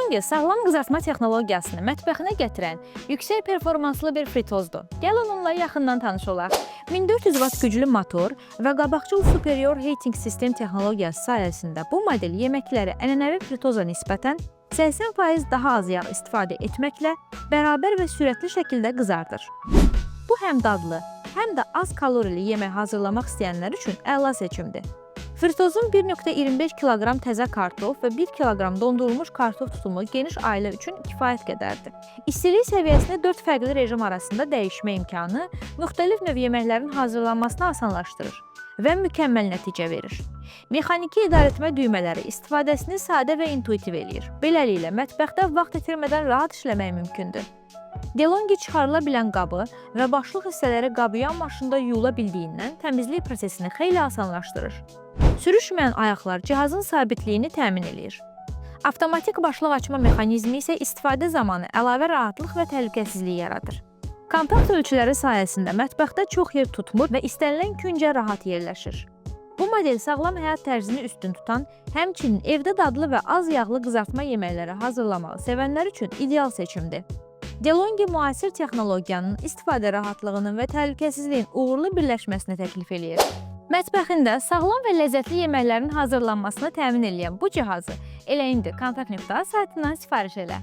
DeLonghi sağlam qızartma texnologiyasını mətbəxinə gətirən yüksək performanslı bir fritozdur. Gəl onunla yaxından tanış olaq. 1400 Watt güclü motor və qabaqcıl superior heating sistem texnologiyası sayəsində bu model yeməkləri ənənəvi fritoza nisbətən 80% daha az yağ istifadə etməklə bərabər və sürətli şəkildə qızardır. Bu həm dadlı, həm də az kalorili yemək hazırlamaq istəyənlər üçün əla seçimdir. Fritozun 1,25 kg təzə kartof və 1 kg dondurulmuş kartof tutumu geniş ailə üçün kifayət qədərdir. İstilik səviyyəsini 4 fərqli rejim arasında dəyişmə imkanı müxtəlif növ yeməklərin hazırlanmasını asanlaşdırır və mükəmməl nəticə verir. Mexaniki idarəetmə düymələri istifadəsini sadə və intuitiv eləyir. Beləliklə, mətbəxdə vaxt itirmədən rahat işləmək mümkündür. DeLonghi çıxarıla bilən qabı və başlıq hissələri qabıyan maşında yuyula bildiyindən təmizlik prosesini xeyli asanlaşdırır. Sürüşməyən ayaqlar cihazın sabitliyini təmin edir. Avtomatik başlıq açma mexanizmi isə istifadə zamanı əlavə rahatlıq və təhlükəsizlik yaradır. Kompakt ölçüləri sayəsində mətbəxdə çox yer tutmur və istənilən küncə rahat yerləşir. Bu model sağlam həyat tərzini üstün tutan, həmçinin evdə dadlı və az yağlı qızartma yeməkləri hazırlamağı sevənlər üçün ideal seçimdir. DeLonghi müasir texnologiyanın istifadə rahatlığının və təhlükəsizliyin uğurlu birləşməsini təklif edir. Mətbəxində sağlam və ləzzətli yeməklərin hazırlanmasını təmin edən bu cihazı elə indi Kontakt.az saytından sifariş elə.